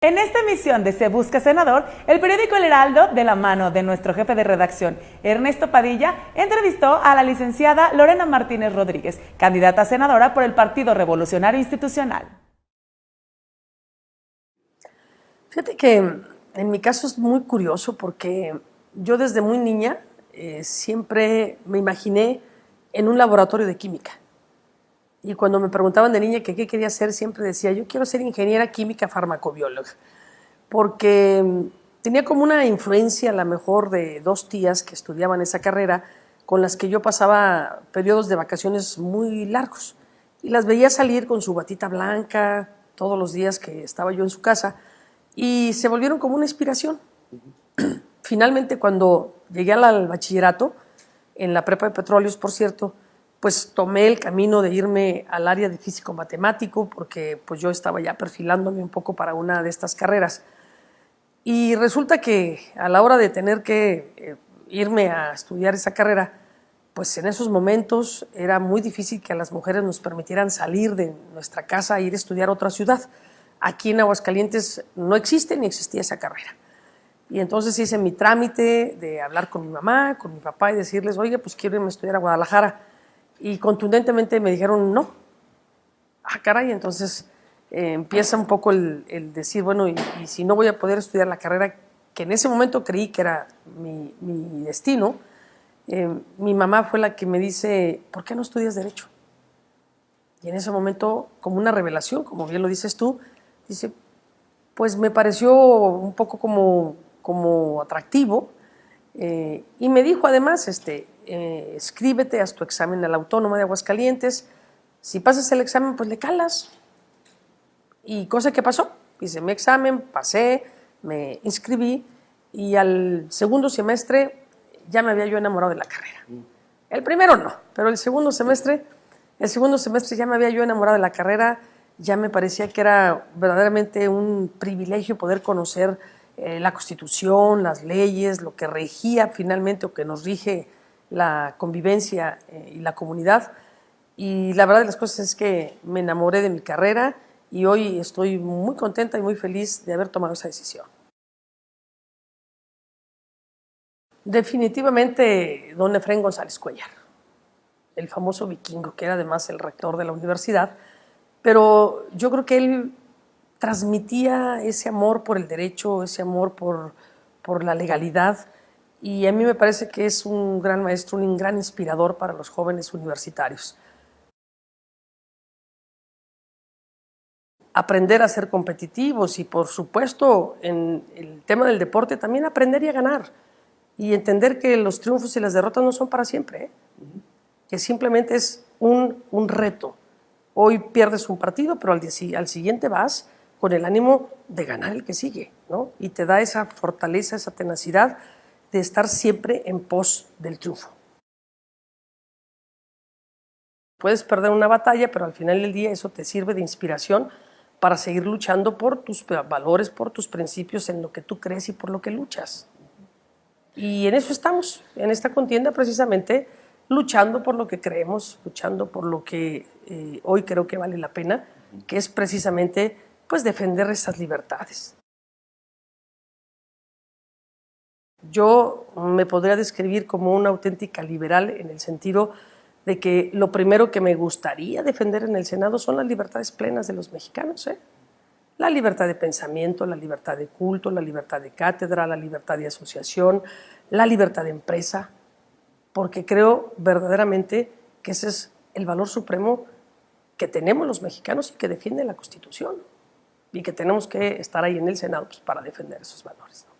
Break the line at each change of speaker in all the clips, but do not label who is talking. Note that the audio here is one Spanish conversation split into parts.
En esta emisión de Se Busca Senador, el periódico El Heraldo, de la mano de nuestro jefe de redacción, Ernesto Padilla, entrevistó a la licenciada Lorena Martínez Rodríguez, candidata a senadora por el Partido Revolucionario Institucional.
Fíjate que en mi caso es muy curioso porque yo desde muy niña siempre me imaginé en un laboratorio de química. Y cuando me preguntaban de niña que qué quería hacer, siempre decía, yo quiero ser ingeniera química farmacobióloga, porque tenía como una influencia a lo mejor de dos tías que estudiaban esa carrera, con las que yo pasaba periodos de vacaciones muy largos. Y las veía salir con su batita blanca todos los días que estaba yo en su casa, y se volvieron como una inspiración. Finalmente, cuando llegué al bachillerato, en la prepa de Petróleos, por cierto, pues tomé el camino de irme al área de físico-matemático porque pues yo estaba ya perfilándome un poco para una de estas carreras. Y resulta que a la hora de tener que irme a estudiar esa carrera, pues en esos momentos era muy difícil que a las mujeres nos permitieran salir de nuestra casa e ir a estudiar a otra ciudad. Aquí en Aguascalientes no existe ni existía esa carrera. Y entonces hice mi trámite de hablar con mi mamá, con mi papá y decirles, oye, pues quiero irme a estudiar a Guadalajara. Y contundentemente me dijeron no. Ah, caray, entonces empieza un poco el decir, bueno, y si no voy a poder estudiar la carrera que en ese momento creí que era mi destino, mi mamá fue la que me dice, ¿por qué no estudias Derecho? Y en ese momento, como una revelación, como bien lo dices tú, dice, pues me pareció un poco como atractivo, y me dijo además, escríbete, haz tu examen a la Autónoma de Aguascalientes, si pasas el examen, pues le calas. Y cosa que pasó, hice mi examen, pasé, me inscribí y al segundo semestre ya me había yo enamorado de la carrera. El primero no, pero el segundo semestre ya me había yo enamorado de la carrera, ya me parecía que era verdaderamente un privilegio poder conocer la Constitución, las leyes, lo que regía finalmente o que nos rige la convivencia y la comunidad. Y la verdad de las cosas es que me enamoré de mi carrera y hoy estoy muy contenta y muy feliz de haber tomado esa decisión. Definitivamente don Efraín González Cuéllar, el famoso vikingo, que era además el rector de la universidad, pero yo creo que él transmitía ese amor por el derecho, ese amor por la legalidad, y a mí me parece que es un gran maestro, un gran inspirador para los jóvenes universitarios. Aprender a ser competitivos y, por supuesto, en el tema del deporte también aprender y a ganar y entender que los triunfos y las derrotas no son para siempre, que simplemente es un reto. Hoy pierdes un partido, pero al siguiente vas con el ánimo de ganar el que sigue, ¿no? Y te da esa fortaleza, esa tenacidad de estar siempre en pos del triunfo. Puedes perder una batalla, pero al final del día eso te sirve de inspiración para seguir luchando por tus valores, por tus principios, en lo que tú crees y por lo que luchas. Y en eso estamos, en esta contienda precisamente, luchando por lo que creemos, luchando por lo que hoy creo que vale la pena, que es precisamente pues, defender esas libertades. Yo me podría describir como una auténtica liberal en el sentido de que lo primero que me gustaría defender en el Senado son las libertades plenas de los mexicanos, La libertad de pensamiento, la libertad de culto, la libertad de cátedra, la libertad de asociación, la libertad de empresa, porque creo verdaderamente que ese es el valor supremo que tenemos los mexicanos y que defiende la Constitución, y que tenemos que estar ahí en el Senado pues, para defender esos valores, ¿no?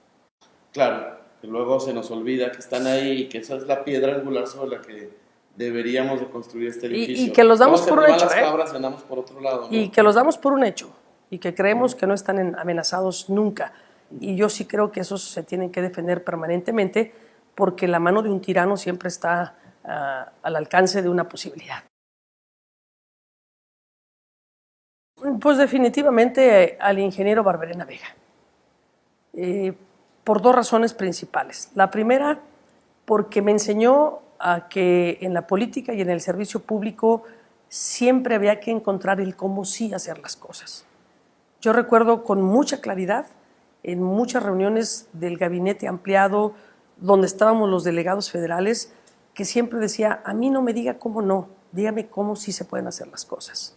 Claro, que luego se nos olvida que están ahí y que esa es la piedra angular sobre la que deberíamos de construir este edificio.
Y que los damos por un hecho,
las cabras y andamos por otro lado, ¿no?
Y que los damos por un hecho, y que creemos que no están amenazados nunca. Y yo sí creo que esos se tienen que defender permanentemente, porque la mano de un tirano siempre está al alcance de una posibilidad. Pues definitivamente al ingeniero Barberena Vega, por dos razones principales. La primera, porque me enseñó a que en la política y en el servicio público siempre había que encontrar el cómo sí hacer las cosas. Yo recuerdo con mucha claridad en muchas reuniones del gabinete ampliado donde estábamos los delegados federales, que siempre decía, a mí no me diga cómo no, dígame cómo sí se pueden hacer las cosas.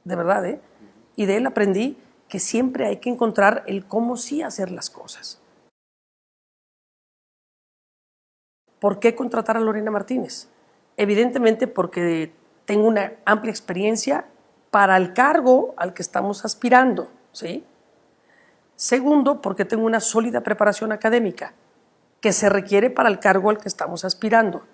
De verdad, ¿eh? Y de él aprendí que siempre hay que encontrar el cómo sí hacer las cosas. ¿Por qué contratar a Lorena Martínez? Evidentemente porque tengo una amplia experiencia para el cargo al que estamos aspirando, ¿sí? Segundo, porque tengo una sólida preparación académica que se requiere para el cargo al que estamos aspirando.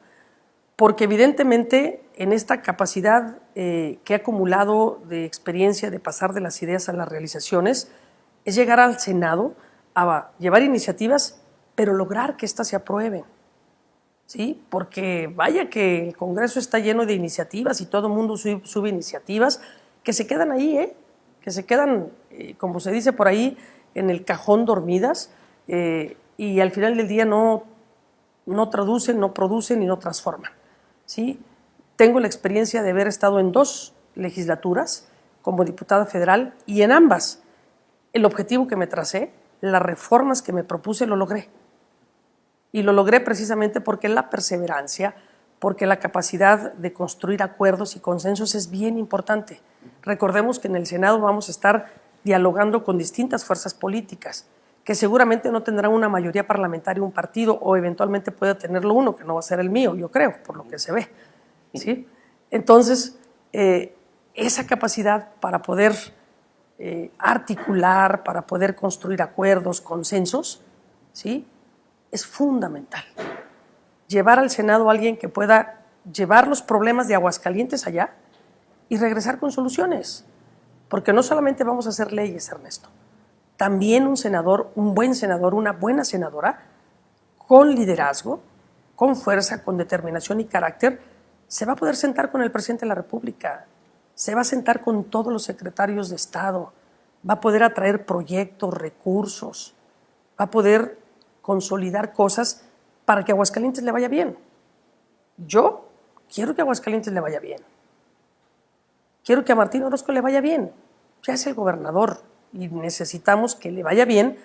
Porque evidentemente en esta capacidad que he acumulado de experiencia de pasar de las ideas a las realizaciones, es llegar al Senado a llevar iniciativas, pero lograr que éstas se aprueben. ¿Sí? Porque vaya que el Congreso está lleno de iniciativas y todo el mundo sube iniciativas que se quedan ahí, que se quedan, como se dice por ahí, en el cajón dormidas y al final del día no traducen, no producen y no transforman. ¿Sí? Tengo la experiencia de haber estado en 2 legislaturas como diputada federal y en ambas el objetivo que me tracé, las reformas que me propuse, lo logré. Y lo logré precisamente porque la perseverancia, porque la capacidad de construir acuerdos y consensos es bien importante. Recordemos que en el Senado vamos a estar dialogando con distintas fuerzas políticas, que seguramente no tendrán una mayoría parlamentaria un partido o eventualmente puede tenerlo uno, que no va a ser el mío, yo creo, por lo que se ve. ¿Sí? Entonces, esa capacidad para poder articular, para poder construir acuerdos, consensos, ¿sí?, es fundamental. Llevar al Senado a alguien que pueda llevar los problemas de Aguascalientes allá y regresar con soluciones. Porque no solamente vamos a hacer leyes, Ernesto, también un senador, un buen senador, una buena senadora, con liderazgo, con fuerza, con determinación y carácter, se va a poder sentar con el presidente de la República, se va a sentar con todos los secretarios de Estado, va a poder atraer proyectos, recursos, va a poder consolidar cosas para que a Aguascalientes le vaya bien. Yo quiero que a Aguascalientes le vaya bien. Quiero que a Martín Orozco le vaya bien. Ya es el gobernador y necesitamos que le vaya bien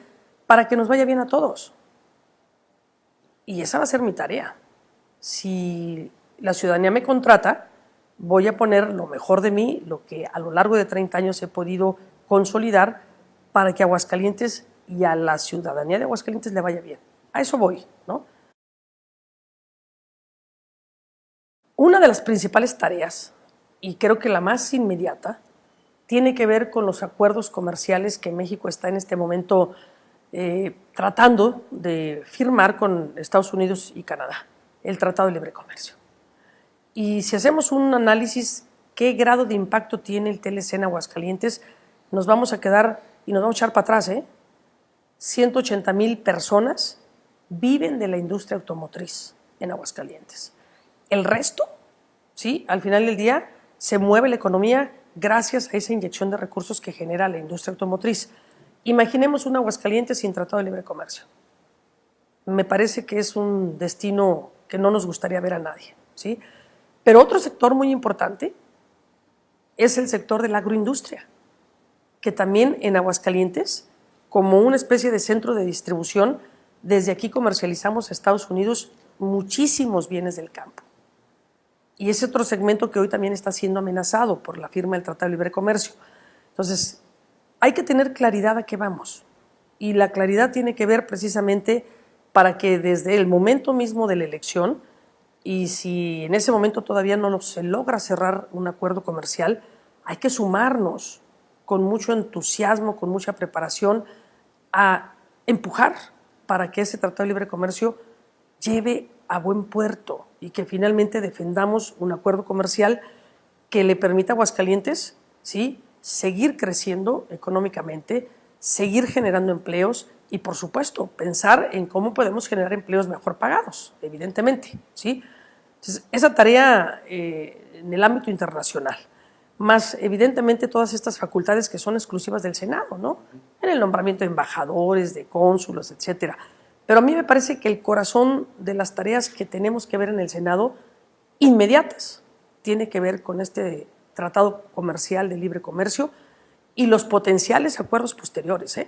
para que nos vaya bien a todos. Y esa va a ser mi tarea. Si la ciudadanía me contrata, voy a poner lo mejor de mí, lo que a lo largo de 30 años he podido consolidar para que a Aguascalientes y a la ciudadanía de Aguascalientes le vaya bien. A eso voy, ¿no? Una de las principales tareas, y creo que la más inmediata, tiene que ver con los acuerdos comerciales que México está en este momento tratando de firmar con Estados Unidos y Canadá, el Tratado de Libre Comercio. Y si hacemos un análisis, qué grado de impacto tiene el TLC en Aguascalientes, nos vamos a quedar y nos vamos a echar para atrás, 180,000 personas viven de la industria automotriz en Aguascalientes. El resto, ¿sí?, al final del día, se mueve la economía gracias a esa inyección de recursos que genera la industria automotriz. Imaginemos un Aguascalientes sin Tratado de Libre Comercio. Me parece que es un destino que no nos gustaría ver a nadie, ¿sí? Pero otro sector muy importante es el sector de la agroindustria, que también en Aguascalientes, como una especie de centro de distribución, desde aquí comercializamos a Estados Unidos muchísimos bienes del campo. Y es otro segmento que hoy también está siendo amenazado por la firma del Tratado de Libre Comercio. Entonces, hay que tener claridad a qué vamos. Y la claridad tiene que ver precisamente para que desde el momento mismo de la elección, y si en ese momento todavía no se logra cerrar un acuerdo comercial, hay que sumarnos con mucho entusiasmo, con mucha preparación, a empujar para que ese Tratado de Libre Comercio lleve a buen puerto y que finalmente defendamos un acuerdo comercial que le permita a Aguascalientes, ¿sí?, seguir creciendo económicamente, seguir generando empleos y, por supuesto, pensar en cómo podemos generar empleos mejor pagados, evidentemente, ¿sí? Entonces, esa tarea en el ámbito internacional, más evidentemente todas estas facultades que son exclusivas del Senado, ¿no?, en el nombramiento de embajadores, de cónsulos, etcétera. Pero a mí me parece que el corazón de las tareas que tenemos que ver en el Senado, inmediatas, tiene que ver con este Tratado Comercial de Libre Comercio y los potenciales acuerdos posteriores,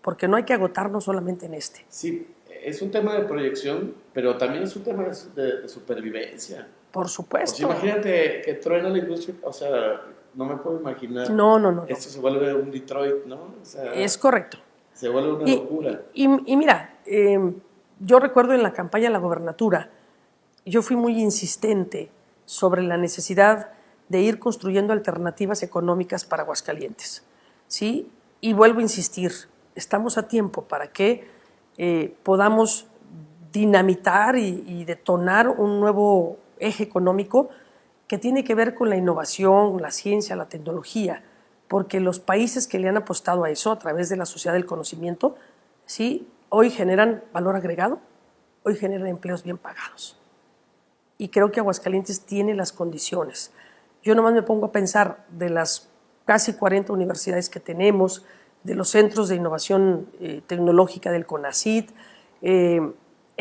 porque no hay que agotarnos solamente en este.
Sí, es un tema de proyección, pero también es un tema de supervivencia.
Por supuesto.
O sea, imagínate que truena la industria, o sea, no me puedo imaginar.
No.
Esto se vuelve un Detroit, ¿no? O sea,
es correcto.
Se vuelve una locura.
Y mira, yo recuerdo en la campaña a la gobernatura, yo fui muy insistente sobre la necesidad de ir construyendo alternativas económicas para Aguascalientes, ¿sí? Y vuelvo a insistir, estamos a tiempo para que podamos dinamitar y detonar un nuevo eje económico que tiene que ver con la innovación, la ciencia, la tecnología, porque los países que le han apostado a eso a través de la sociedad del conocimiento, ¿sí? Hoy generan valor agregado, hoy generan empleos bien pagados. Y creo que Aguascalientes tiene las condiciones. Yo nomás me pongo a pensar de las casi 40 universidades que tenemos, de los centros de innovación tecnológica del CONACYT, el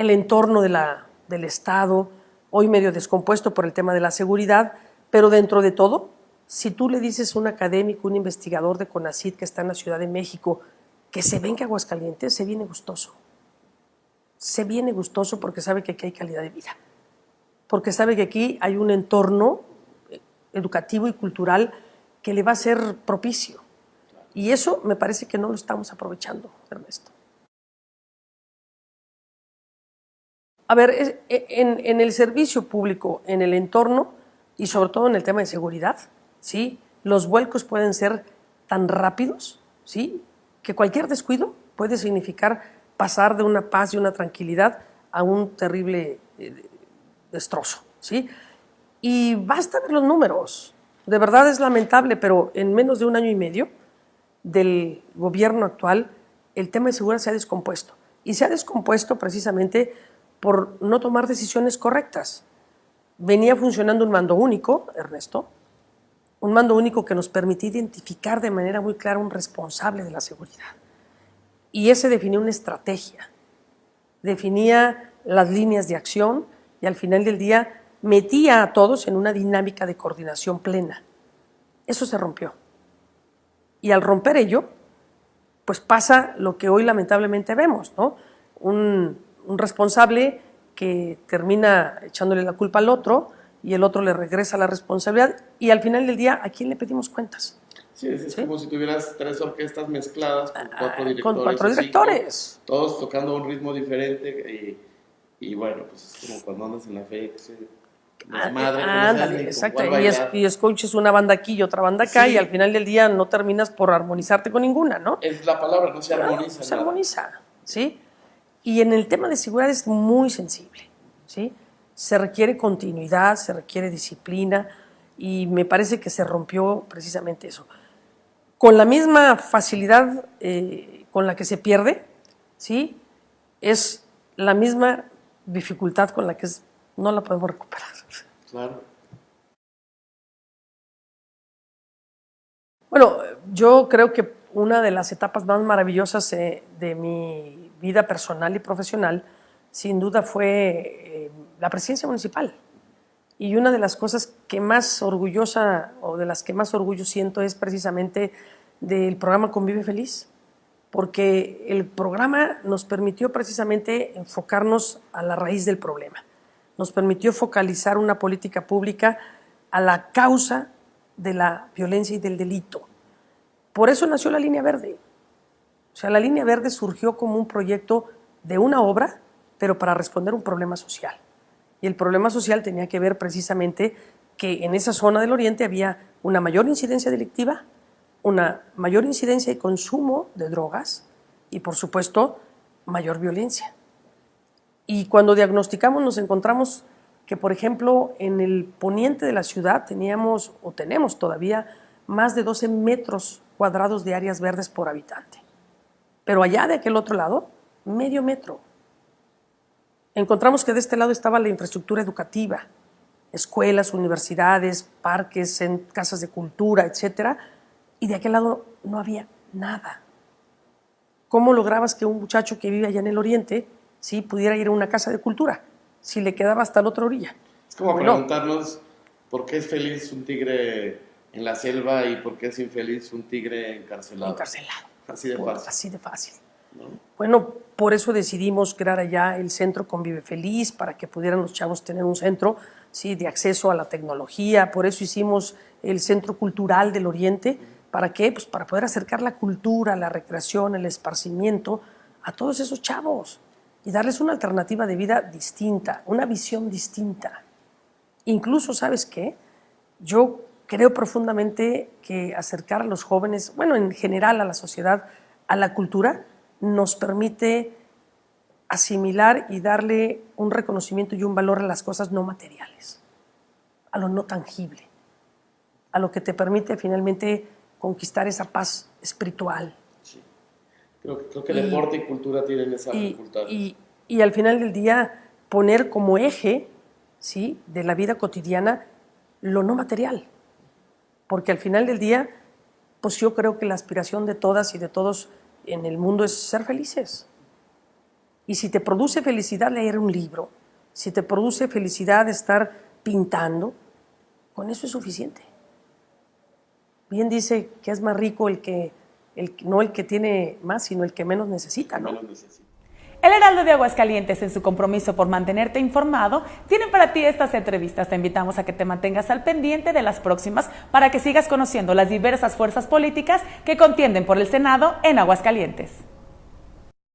entorno del Estado, hoy medio descompuesto por el tema de la seguridad, pero dentro de todo, si tú le dices a un académico, un investigador de CONACYT que está en la Ciudad de México, que se venga a Aguascalientes, se viene gustoso. Se viene gustoso porque sabe que aquí hay calidad de vida, porque sabe que aquí hay un entorno educativo y cultural que le va a ser propicio. Y eso me parece que no lo estamos aprovechando, Ernesto. A ver, en el servicio público, en el entorno y sobre todo en el tema de seguridad, ¿sí? Los vuelcos pueden ser tan rápidos, ¿sí? Que cualquier descuido puede significar pasar de una paz y una tranquilidad a un terrible destrozo, ¿sí? Y basta ver los números. De verdad es lamentable, pero en menos de un año y medio del gobierno actual, el tema de seguridad se ha descompuesto. Y se ha descompuesto precisamente por no tomar decisiones correctas. Venía funcionando un mando único, Ernesto, un mando único que nos permitía identificar de manera muy clara un responsable de la seguridad. Y ese definía una estrategia, definía las líneas de acción y al final del día metía a todos en una dinámica de coordinación plena. Eso se rompió. Y al romper ello, pues pasa lo que hoy lamentablemente vemos, ¿no? Un responsable que termina echándole la culpa al otro y el otro le regresa la responsabilidad y al final del día, ¿a quién le pedimos cuentas?
Sí, es como si tuvieras 3 orquestas mezcladas con 4 directores.
Con 4 directores.
Todos tocando a un ritmo diferente y bueno, pues es como cuando andas en la fe,
Ándale, exacto. Y escuches una banda aquí y otra banda acá, sí. Y al final del día no terminas por armonizarte con ninguna, ¿no?
Es la palabra, no se armoniza.
No se armoniza, ¿sí? Y en el tema de seguridad es muy sensible, ¿sí? Se requiere continuidad, se requiere disciplina y me parece que se rompió precisamente eso. Con la misma facilidad con la que se pierde, ¿sí? Es la misma dificultad con la que no la podemos recuperar.
Claro.
Bueno, yo creo que una de las etapas más maravillosas de mi vida personal y profesional, sin duda, fue la presidencia municipal. Y una de las cosas que más orgullosa o de las que más orgullo siento es precisamente del programa Convive Feliz, porque el programa nos permitió precisamente enfocarnos a la raíz del problema. Nos permitió focalizar una política pública a la causa de la violencia y del delito. Por eso nació la Línea Verde. O sea, la Línea Verde surgió como un proyecto de una obra, pero para responder a un problema social. Y el problema social tenía que ver precisamente que en esa zona del oriente había una mayor incidencia delictiva, una mayor incidencia de consumo de drogas y, por supuesto, mayor violencia. Y cuando diagnosticamos nos encontramos que, por ejemplo, en el poniente de la ciudad teníamos o tenemos todavía más de 12 metros cuadrados de áreas verdes por habitante. Pero allá de aquel otro lado, medio metro. Encontramos que de este lado estaba la infraestructura educativa, escuelas, universidades, parques, casas de cultura, etcétera, y de aquel lado no había nada. ¿Cómo lograbas que un muchacho que vive allá en el oriente sí pudiera ir a una casa de cultura si le quedaba hasta la otra orilla?
Es como preguntarnos por qué es feliz un tigre en la selva y por qué es infeliz un tigre encarcelado.
Encarcelado.
Así de fácil.
Así de fácil.
¿No?
Bueno, por eso decidimos crear allá el Centro Convive Feliz, para que pudieran los chavos tener un centro, sí, de acceso a la tecnología. Por eso hicimos el Centro Cultural del Oriente. ¿Para qué? Pues para poder acercar la cultura, la recreación, el esparcimiento a todos esos chavos y darles una alternativa de vida distinta, una visión distinta. Incluso, ¿sabes qué? Yo creo profundamente que acercar a los jóvenes, bueno, en general a la sociedad, a la cultura, nos permite asimilar y darle un reconocimiento y un valor a las cosas no materiales, a lo no tangible, a lo que te permite finalmente conquistar esa paz espiritual.
Sí. Creo que deporte y cultura tienen esa facultad.
Y al final del día poner como eje, ¿sí?, de la vida cotidiana lo no material. Porque al final del día, pues yo creo que la aspiración de todas y de todos en el mundo es ser felices. Y si te produce felicidad leer un libro, si te produce felicidad estar pintando, con eso es suficiente. Bien dice que es más rico no el que tiene más, sino el que menos necesita, ¿no?
El Heraldo de Aguascalientes, en su compromiso por mantenerte informado, tienen para ti estas entrevistas. Te invitamos a que te mantengas al pendiente de las próximas para que sigas conociendo las diversas fuerzas políticas que contienden por el Senado en Aguascalientes.